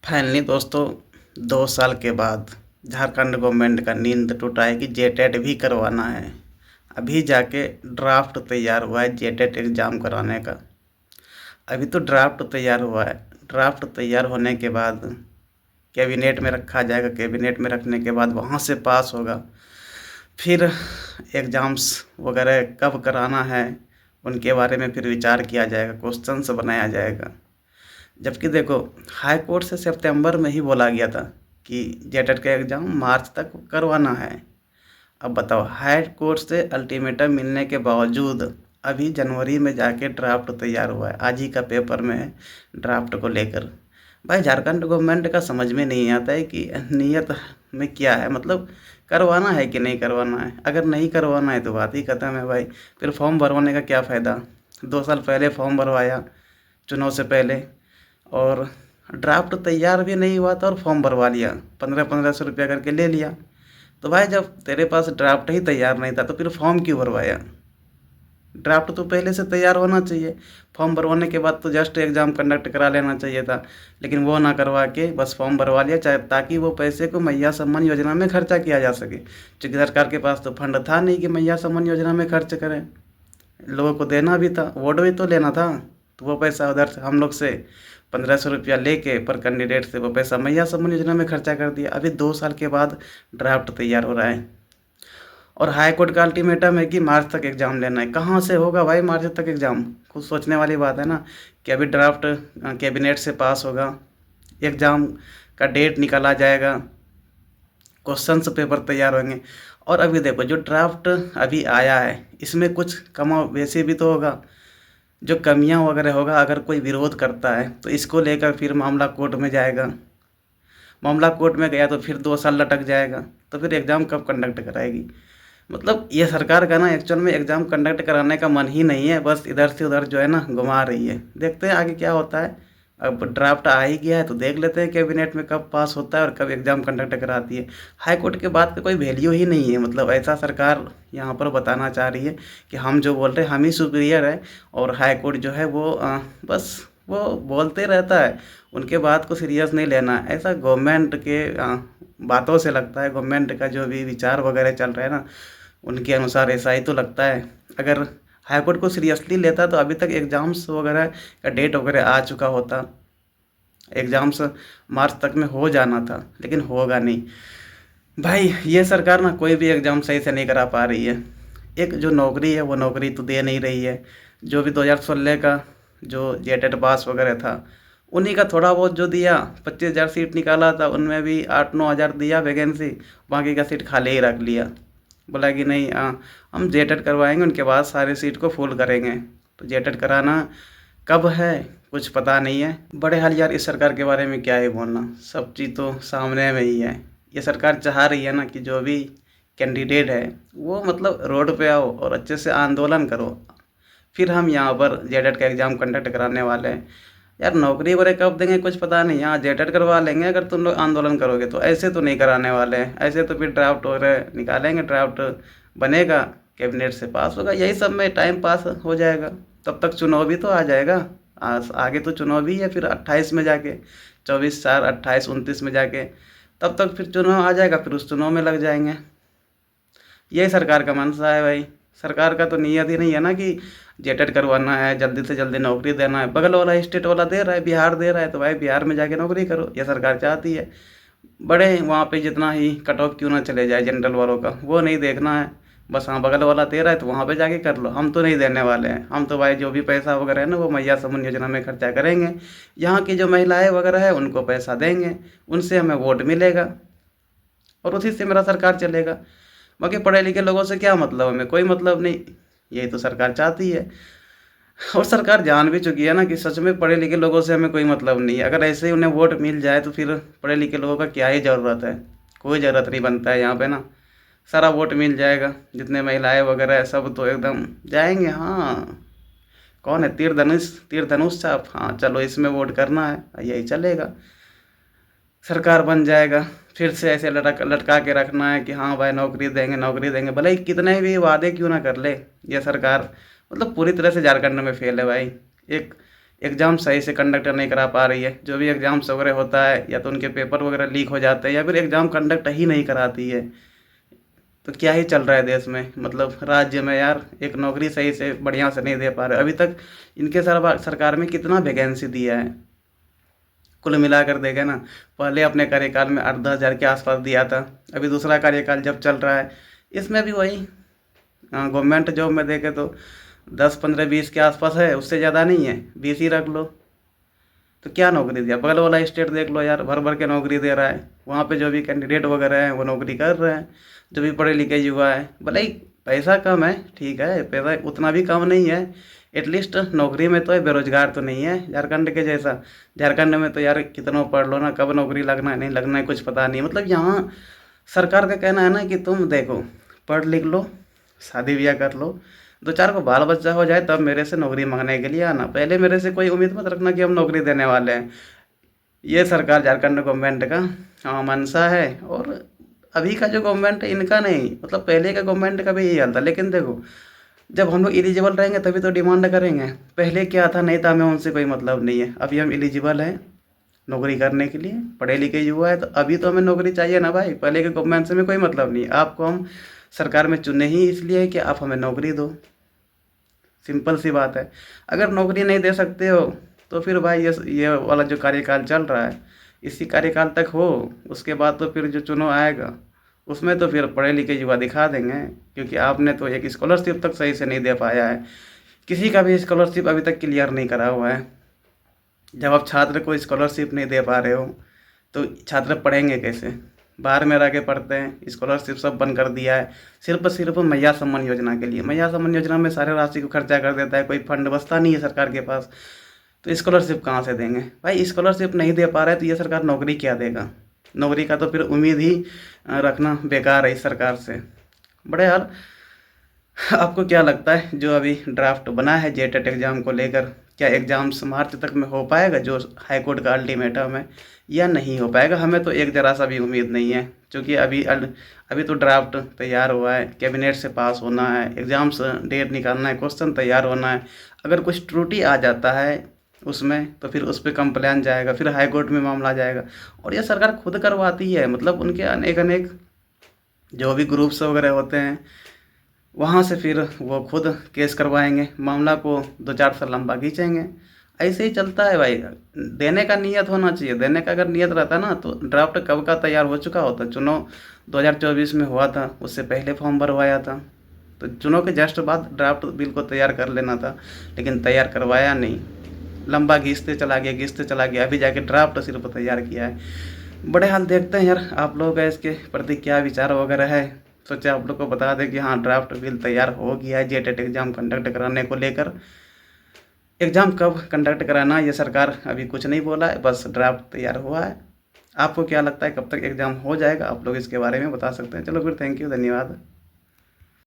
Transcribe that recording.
Finally दोस्तों 2 साल के बाद झारखंड गवर्नमेंट का नींद टूटा है कि जेटेट भी करवाना है। अभी जाके ड्राफ्ट तैयार हुआ है जेटेट एग्ज़ाम कराने का। अभी तो ड्राफ्ट तैयार हुआ है। ड्राफ्ट तैयार होने के बाद कैबिनेट में रखा जाएगा। कैबिनेट में रखने के बाद वहाँ से पास होगा। फिर एग्ज़ाम्स वगैरह कब कराना है उनके बारे में फिर विचार किया जाएगा, क्वेश्चंस बनाया जाएगा। जबकि देखो, हाई कोर्ट से सितंबर में ही बोला गया था कि जेटेट का एग्ज़ाम मार्च तक करवाना है। अब बताओ, हाई कोर्ट से अल्टीमेटम मिलने के बावजूद अभी जनवरी में जाके ड्राफ्ट तैयार हुआ है। आज ही का पेपर में है ड्राफ्ट को लेकर। भाई, झारखंड गवर्नमेंट का समझ में नहीं आता है कि नीयत में क्या है, मतलब करवाना है कि नहीं करवाना है। अगर नहीं करवाना है तो बात ही ख़त्म है भाई। फिर फॉर्म भरवाने का क्या फ़ायदा। 2 साल पहले फॉर्म भरवाया चुनाव से पहले, और ड्राफ्ट तैयार भी नहीं हुआ था और फॉर्म भरवा लिया, 1500 करके ले लिया। तो भाई, जब तेरे पास ड्राफ्ट ही तैयार नहीं था तो फिर फॉर्म क्यों भरवाया। ड्राफ्ट तो पहले से तैयार होना चाहिए। फॉर्म भरवाने के बाद तो जस्ट एग्ज़ाम कंडक्ट करा लेना चाहिए था, लेकिन वो ना करवा के बस फॉर्म भरवा लिया, चाहे ताकि वो पैसे को मैया सम्मान योजना में खर्चा किया जा सके। क्योंकि सरकार के पास तो फंड था नहीं कि मैया सम्मान योजना में खर्च करें। लोगों को देना भी था, वोट भी तो लेना था। तो वो पैसा उधर से हम लोग से 1500 लेके पर कैंडिडेट से वो पैसा मैया सम्मान योजना में खर्चा कर दिया। अभी 2 साल के बाद ड्राफ्ट तैयार हो रहा है और हाई कोर्ट का अल्टीमेटम है कि मार्च तक एग्ज़ाम लेना है। कहाँ से होगा भाई मार्च तक एग्ज़ाम। कुछ सोचने वाली बात है ना कि अभी ड्राफ्ट कैबिनेट से पास होगा, एग्ज़ाम का डेट निकाला जाएगा, क्वेश्चंस पेपर तैयार होंगे। और अभी देखो, जो ड्राफ्ट अभी आया है इसमें कुछ कमा वैसे भी तो होगा, जो कमियां वगैरह होगा। अगर कोई विरोध करता है तो इसको लेकर फिर मामला कोर्ट में जाएगा। मामला कोर्ट में गया तो फिर 2 साल लटक जाएगा। तो फिर एग्ज़ाम कब कंडक्ट कराएगी। मतलब ये सरकार का ना एक्चुअल में एग्ज़ाम कंडक्ट कराने का मन ही नहीं है, बस इधर से उधर जो है ना घुमा रही है। देखते हैं आगे क्या होता है। अब ड्राफ्ट आ ही गया है तो देख लेते हैं कैबिनेट में कब पास होता है और कब एग्ज़ाम कंडक्ट कराती है। हाई कोर्ट के बाद का कोई वैल्यू ही नहीं है। मतलब ऐसा सरकार यहाँ पर बताना चाह रही है कि हम जो बोल रहे हैं हम ही सुपीरियर है, और हाई कोर्ट जो है वो बस वो बोलते रहता है। उनके बात को सीरियस नहीं लेना, ऐसा गवर्नमेंट के बातों से लगता है। गवर्नमेंट का जो भी विचार वगैरह चल रहा है ना, उनके अनुसार ऐसा ही तो लगता है। अगर हाई कोर्ट को सीरियसली लेता तो अभी तक एग्ज़ाम्स वगैरह का डेट वगैरह आ चुका होता। एग्ज़ाम्स मार्च तक में हो जाना था, लेकिन होगा नहीं। भाई, ये सरकार ना कोई भी एग्ज़ाम सही से नहीं करा पा रही है। एक जो नौकरी है वो नौकरी तो दे नहीं रही है। जो भी 2016 का जो जेटेट पास वगैरह था, उन्हीं का थोड़ा बहुत जो दिया, 25,000 सीट निकाला था, उनमें भी 8-9 हज़ार दिया वैकेंसी, बाकी का सीट खाली ही रख लिया। बोला कि नहीं, हम जेटेट करवाएंगे, उनके बाद सारी सीट को फुल करेंगे। तो जेटेट कराना कब है कुछ पता नहीं है। बड़े हाल यार, इस सरकार के बारे में क्या ही बोलना, सब चीज़ तो सामने में ही है। ये सरकार चाह रही है ना कि जो भी कैंडिडेट है वो मतलब रोड पे आओ और अच्छे से आंदोलन करो, फिर हम यहाँ पर जेटेट का एग्ज़ाम कंडक्ट कराने वाले हैं। यार, नौकरी वगैरह कब देंगे कुछ पता नहीं। यहाँ जेटेट करवा लेंगे अगर तुम लोग आंदोलन करोगे तो, ऐसे तो नहीं कराने वाले हैं। ऐसे तो फिर ड्राफ्ट वगैरह निकालेंगे, ड्राफ्ट बनेगा, कैबिनेट से पास होगा, यही सब में टाइम पास हो जाएगा। तब तक चुनाव भी तो आ जाएगा। आगे तो चुनाव भी है फिर 28 में जाके, 24/4/28-29 में जाके, तब तक फिर चुनाव आ जाएगा, फिर उस चुनाव में लग जाएंगे। यही सरकार का मनसा है भाई। सरकार का तो नियत ही नहीं है ना कि जेटेट करवाना है, जल्दी से जल्दी नौकरी देना है। बगल वाला स्टेट वाला दे रहा है, बिहार दे रहा है, तो भाई बिहार में जाके नौकरी करो, ये सरकार चाहती है। बड़े वहाँ पे जितना ही कट ऑफ क्यों ना चले जाए जनरल वालों का, वो नहीं देखना है। बस हाँ, बगल वाला दे रहा है तो वहाँ पे जाके कर लो। हम तो नहीं देने वाले हैं। हम तो भाई जो भी पैसा वगैरह है ना वो मैया सम्मान योजना में खर्चा करेंगे। यहाँ की जो महिलाएं वगैरह है उनको पैसा देंगे, उनसे हमें वोट मिलेगा और उसी से मेरा सरकार चलेगा। बाकी पढ़े लिखे लोगों से क्या मतलब, हमें कोई मतलब नहीं। यही तो सरकार चाहती है। और सरकार जान भी चुकी है ना कि सच में पढ़े लिखे लोगों से हमें कोई मतलब नहीं है। अगर ऐसे ही उन्हें वोट मिल जाए तो फिर पढ़े लिखे लोगों का क्या ही ज़रूरत है। कोई ज़रूरत नहीं बनता है यहाँ पे ना। सारा वोट मिल जाएगा, जितने महिलाएं वगैरह है सब तो एकदम जाएंगे। हाँ, कौन है, तीर धनुष, तीर धनुष छाप, हाँ चलो इसमें वोट करना है, यही चलेगा। सरकार बन जाएगा, फिर से ऐसे लटका के रखना है कि हाँ भाई नौकरी देंगे नौकरी देंगे, भले ही कितने भी वादे क्यों ना कर ले ये सरकार। मतलब पूरी तरह से झारखंड में फेल है भाई। एक एग्ज़ाम सही से कंडक्ट नहीं करा पा रही है। जो भी एग्ज़ाम्स वगैरह होता है या तो उनके पेपर वगैरह लीक हो जाते हैं या फिर एग्ज़ाम कंडक्ट ही नहीं कराती है। तो क्या ही चल रहा है देश में, मतलब राज्य में यार, एक नौकरी सही से बढ़िया से नहीं दे पा रहे। अभी तक इनके सरकार में कितना वैकेंसी दिया है, कुल मिलाकर देखें ना, पहले अपने कार्यकाल में 8-10 हज़ार के आसपास दिया था। अभी दूसरा कार्यकाल जब चल रहा है, इसमें भी वही गवर्नमेंट जॉब में देखें तो 10, 15, 20 के आसपास है, उससे ज़्यादा नहीं है, 20 ही रख लो। तो क्या नौकरी दिया? बगल वाला स्टेट देख लो यार, भर भर के नौकरी दे रहा है। वहाँ पे जो भी कैंडिडेट वगैरह हैं वो नौकरी कर रहे हैं, जो भी पढ़े लिखे युवा है। भले ही पैसा कम है, ठीक है, पैसा उतना भी कम नहीं है, एटलीस्ट नौकरी में तो है, बेरोजगार तो नहीं है झारखंड के जैसा। झारखंड में तो यार कितना पढ़ लो ना, कब नौकरी लगना है नहीं लगना है कुछ पता नहीं। मतलब यहाँ सरकार का कहना है ना कि तुम देखो, पढ़ लिख लो, शादी ब्याह कर लो, 2-4 को बाल बच्चा हो जाए तब मेरे से नौकरी मांगने के लिए आना। पहले मेरे से कोई उम्मीद मत रखना कि हम नौकरी देने वाले हैं। ये सरकार झारखंड गवर्नमेंट का मंशा है। और अभी का जो गवर्नमेंट है इनका नहीं, मतलब पहले का गवर्नमेंट का भी यही हाल था। लेकिन देखो, जब हम लोग एलिजिबल रहेंगे तभी तो डिमांड करेंगे। पहले क्या था, नहीं था, हमें उनसे कोई मतलब नहीं है। अभी हम एलिजिबल हैं नौकरी करने के लिए, पढ़े लिखे युवा है, तो अभी तो हमें नौकरी चाहिए ना भाई। पहले के गवर्नमेंट से हमें कोई मतलब नहीं है। आपको हम सरकार में चुने ही इसलिए है कि आप हमें नौकरी दो, सिंपल सी बात है। अगर नौकरी नहीं दे सकते हो तो फिर भाई ये वाला जो कार्यकाल चल रहा है इसी कार्यकाल तक हो, उसके बाद तो फिर जो चुनाव आएगा उसमें तो फिर पढ़े लिखे युवा दिखा देंगे। क्योंकि आपने तो एक स्कॉलरशिप तक सही से नहीं दे पाया है, किसी का भी स्कॉलरशिप अभी तक क्लियर नहीं करा हुआ है। जब आप छात्र को स्कॉलरशिप नहीं दे पा रहे हो तो छात्र पढ़ेंगे कैसे? बाहर में रह के पढ़ते हैं। स्कॉलरशिप सब बंद कर दिया है, सिर्फ मैया सम्मान योजना के लिए। मैया सम्मान योजना में सारे राशि को खर्चा कर देता है, कोई फंड बचता नहीं है सरकार के पास। तो स्कॉलरशिप कहाँ से देंगे भाई? स्कॉलरशिप नहीं दे पा रहा है तो ये सरकार नौकरी क्या देगा? नौकरी का तो फिर उम्मीद ही रखना बेकार है इस सरकार से। बड़े हाल, आपको क्या लगता है जो अभी ड्राफ्ट बना है जेटेट एग्ज़ाम को लेकर, क्या एग्ज़ाम्स मार्च तक में हो पाएगा जो हाई कोर्ट का अल्टीमेटम है, या नहीं हो पाएगा? हमें तो एक ज़रा सा भी उम्मीद नहीं है, क्योंकि अभी तो ड्राफ्ट तैयार हुआ है, कैबिनेट से पास होना है, एग्ज़ाम्स डेट निकालना है, क्वेश्चन तैयार होना है। अगर कुछ त्रुटि आ जाता है उसमें तो फिर उस पर कंप्लेन जाएगा, फिर हाई कोर्ट में मामला जाएगा। और ये सरकार खुद करवाती है, मतलब उनके अनेक अनेक जो भी ग्रुप्स वगैरह होते हैं वहाँ से फिर वो खुद केस करवाएंगे, मामला को 2-4 साल लंबा खींचेंगे। ऐसे ही चलता है भाई। देने का नियत होना चाहिए, देने का अगर नियत रहता ना तो ड्राफ्ट कब का तैयार हो चुका होता। चुनाव 2024 में हुआ था, उससे पहले फॉर्म भरवाया था, तो चुनाव के जस्ट बाद ड्राफ्ट बिल को तैयार कर लेना था, लेकिन तैयार करवाया नहीं। लंबा घिसते चला गया, अभी जाके ड्राफ्ट सिर्फ तैयार किया है। बड़े हाल देखते हैं यार आप लोगों का इसके प्रति क्या विचार वगैरह है। सोचा आप लोग को बता दें कि हाँ, ड्राफ्ट बिल तैयार हो गया है जेटेट एग्ज़ाम कंडक्ट कराने को लेकर। एग्ज़ाम कब कंडक्ट कराना ये सरकार अभी कुछ नहीं बोला है, बस ड्राफ्ट तैयार हुआ है। आपको क्या लगता है कब तक एग्ज़ाम हो जाएगा? आप लोग इसके बारे में बता सकते हैं। चलो फिर, थैंक यू, धन्यवाद।